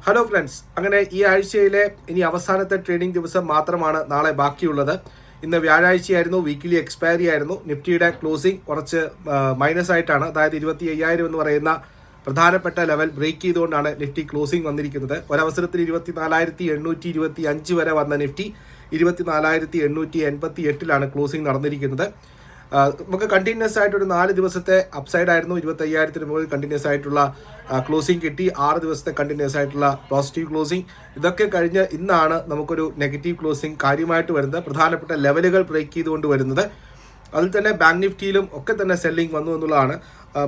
Hello friends, അങ്ങനെ ഈ ആഴ്ചയിലെ ഇനി അവസാനത്തെ ട്രേഡിംഗ് ദിവസം മാത്രമാണ് നാളെ ബാക്കിയുള്ളത്. ഇന്ന് വ്യാഴാഴ്ചയായിരുന്നു, വീക്കിലി എക്സ്പയറി ആയിരുന്നു. നിഫ്റ്റിയുടെ ക്ലോസിംഗ് കുറച്ച് മൈനസ് ആയിട്ടാണ്, അതായത് 25,000 എന്ന് പറയുന്ന പ്രധാനപ്പെട്ട ലെവൽ ബ്രേക്ക് ചെയ്തുകൊണ്ടാണ് നിഫ്റ്റി ക്ലോസിംഗ് വന്നിരിക്കുന്നത്. ഒരവസരത്തിൽ 24,825 വരെ വന്ന നിഫ്റ്റി 24,888 ക്ലോസിംഗ് നടന്നിരിക്കുന്നത്. നമുക്ക് കണ്ടിന്യൂസ് ആയിട്ട് ഒരു 4 ദിവസത്തെ അപ്സൈഡ് ആയിരുന്നു. 25,000 മുകളിൽ കണ്ടിന്യൂസ് ആയിട്ടുള്ള ക്ലോസിംഗ് കിട്ടി. 6 ദിവസത്തെ കണ്ടിന്യൂസ് ആയിട്ടുള്ള പോസിറ്റീവ് ക്ലോസിംഗ്. ഇതൊക്കെ കഴിഞ്ഞ് ഇന്നാണ് നമുക്കൊരു നെഗറ്റീവ് ക്ലോസിംഗ് കാര്യമായിട്ട് വരുന്നത്, പ്രധാനപ്പെട്ട ലെവലുകൾ ബ്രേക്ക് ചെയ്തുകൊണ്ട് വരുന്നത്. അതിൽ തന്നെ ബാങ്ക് നിഫ്റ്റിയിലും ഒക്കെ തന്നെ സെല്ലിംഗ് വന്നു എന്നുള്ളതാണ്.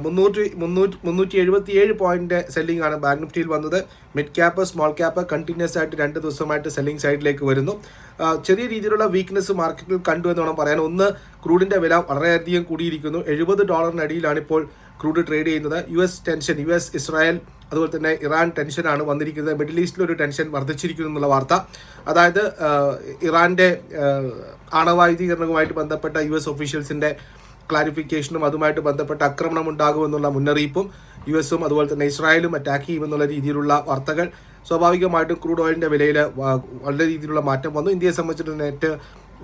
377 പോയിന്റ് സെല്ലിംഗ് ആണ് ബാങ്ക് നിഫ്റ്റിയിൽ വന്നത്. Mid cap, small cap continuous ആയിട്ട് 2 ദിവസമായിട്ട് സെല്ലിംഗ് സൈഡിലേക്ക് വരുന്നു. ചെറിയ രീതിയിലുള്ള വീക്ക്നെസ് മാർക്കറ്റിൽ കണ്ടു എന്ന് വേണം പറയാൻ. ഒന്ന്, ക്രൂഡിന്റെ വില വളരെയധികം കൂടിയിരിക്കുന്നു. $70 ഇപ്പോൾ ക്രൂഡ് ട്രേഡ് ചെയ്യുന്നത്. ടെൻഷൻ, ഇസ്രായേൽ അതുപോലെ തന്നെ ഇറാൻ ടെൻഷനാണ് വന്നിരിക്കുന്നത്. മിഡിൽ ഈസ്റ്റിലൊരു ടെൻഷൻ വർദ്ധിച്ചിരിക്കുന്നു എന്നുള്ള വാർത്ത. അതായത് ഇറാന്റെ ആണവായുധീകരണവുമായിട്ട് ബന്ധപ്പെട്ട ഒഫീഷ്യൽസിന്റെ ക്ലാരിഫിക്കേഷനും അതുമായിട്ട് ബന്ധപ്പെട്ട ആക്രമണം ഉണ്ടാകുമെന്നുള്ള മുന്നറിയിപ്പും യും അതുപോലെ തന്നെ ഇസ്രായേലും അറ്റാക്ക് ചെയ്യുമെന്നുള്ള രീതിയിലുള്ള വാർത്തകൾ സ്വാഭാവികമായിട്ടും ക്രൂഡ് ഓയിലിൻ്റെ വിലയിൽ വളരെ രീതിയിലുള്ള മാറ്റം വന്നു. ഇന്ത്യയെ സംബന്ധിച്ചിട്ട് നെറ്റ്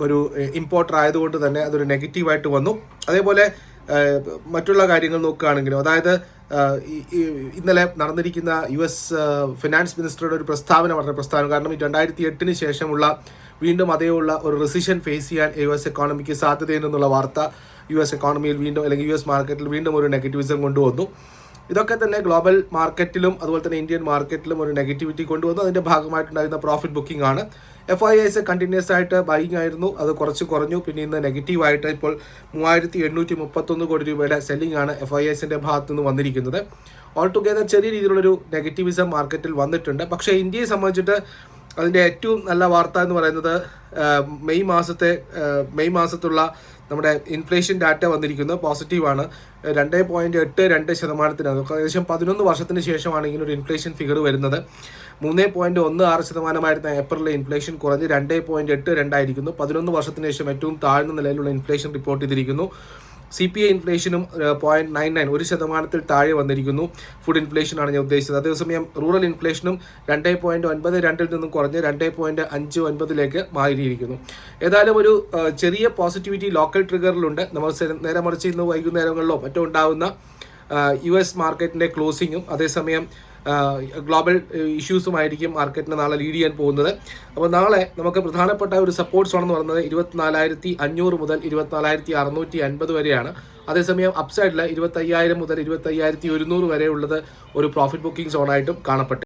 ഒരു ഇമ്പോർട്ടർ ആയതുകൊണ്ട് തന്നെ അതൊരു നെഗറ്റീവായിട്ട് വന്നു. അതേപോലെ മറ്റുള്ള കാര്യങ്ങൾ നോക്കുകയാണെങ്കിലും, അതായത് ഇന്നലെ നടന്നിരിക്കുന്ന ഫിനാൻസ് മിനിസ്റ്ററുടെ ഒരു പ്രസ്താവന, വളരെ പ്രസ്താവന. കാരണം 2008 ശേഷമുള്ള വീണ്ടും അതേയുള്ള ഒരു റിസിഷൻ ഫേസ് ചെയ്യാൻ എക്കോണമിക്ക് സാധ്യതയുണ്ടെന്നുള്ള വാർത്ത എക്കോണമിയിൽ വീണ്ടും, അല്ലെങ്കിൽ മാർക്കറ്റിൽ വീണ്ടും ഒരു നെഗറ്റിവിസം കൊണ്ടുവന്നു. ഇതൊക്കെ തന്നെ ഗ്ലോബൽ മാർക്കറ്റിലും അതുപോലെ തന്നെ ഇന്ത്യൻ മാർക്കറ്റിലും ഒരു നെഗറ്റിവിറ്റി കൊണ്ടുവന്നു. അതിൻ്റെ ഭാഗമായിട്ടുണ്ടായിരുന്ന പ്രോഫിറ്റ് ബുക്കിംഗ് ആണ്. FIIs കണ്ടിന്യൂസ് ആയിട്ട് ബൈയിങ് ആയിരുന്നു, അത് കുറച്ച് കുറഞ്ഞു. പിന്നെ ഇന്ന് നെഗറ്റീവായിട്ട് ഇപ്പോൾ 3,831 കോടി രൂപയുടെ സെല്ലിംഗ് ആണ് FIIസിൻ്റെ ഭാഗത്തു നിന്ന് വന്നിരിക്കുന്നത്. ഓൾ ടുഗെദർ ചെറിയ രീതിയിലുള്ളൊരു നെഗറ്റിവിസം മാർക്കറ്റിൽ വന്നിട്ടുണ്ട്. പക്ഷേ ഇന്ത്യയെ സംബന്ധിച്ചിട്ട് അതിൻ്റെ ഏറ്റവും നല്ല വാർത്ത എന്ന് പറയുന്നത് മെയ് മാസത്തുള്ള നമ്മുടെ ഇൻഫ്ലേഷൻ ഡാറ്റ വന്നിരിക്കുന്നത് പോസിറ്റീവാണ്. 2.82%. ഏകദേശം 11 വർഷത്തിന് ശേഷമാണ് ഇങ്ങനൊരു ഇൻഫ്ലേഷൻ ഫിഗർ വരുന്നത്. 3.16% ഏപ്രിലിലെ ഇൻഫ്ലേഷൻ കുറഞ്ഞ് 2.82 11 വർഷത്തിന് ശേഷം ഏറ്റവും താഴ്ന്ന നിലയിലുള്ള ഇൻഫ്ലേഷൻ റിപ്പോർട്ട് ചെയ്തിരിക്കുന്നു. CPI ഇൻഫ്ലേഷനും 0.99 1% താഴെ വന്നിരിക്കുന്നു. ഫുഡ് ഇൻഫ്ലേഷനാണ് ഞാൻ ഉദ്ദേശിച്ചത്. അതേസമയം റൂറൽ ഇൻഫ്ലേഷനും 2.92 നിന്നും കുറഞ്ഞ് 2.59 മാറിയിരിക്കുന്നു. ഏതായാലും ഒരു ചെറിയ പോസിറ്റിവിറ്റി ലോക്കൽ ട്രിഗറിലുണ്ട്. നമ്മൾ നേരെ മറിച്ച് ഇന്ന് വൈകുന്നേരങ്ങളിലോ മറ്റോ ഉണ്ടാകുന്ന മാർക്കറ്റിൻ്റെ ക്ലോസിങ്ങും അതേസമയം ഗ്ലോബൽ ഇഷ്യൂസുമായിരിക്കും മാർക്കറ്റിനെ നാളെ ലീഡ് ചെയ്യാൻ പോകുന്നത്. അപ്പോൾ നാളെ നമുക്ക് പ്രധാനപ്പെട്ട ഒരു സപ്പോർട്ട് സോൺ എന്ന് പറയുന്നത് 24,500 മുതൽ 24,650 വരെയാണ്. അതേസമയം അപ്സൈഡിൽ 25,000 മുതൽ 25,100 വരെ ഉള്ളത് ഒരു പ്രോഫിറ്റ് ബുക്കിംഗ് സോണായിട്ടും കാണപ്പെട്ടു.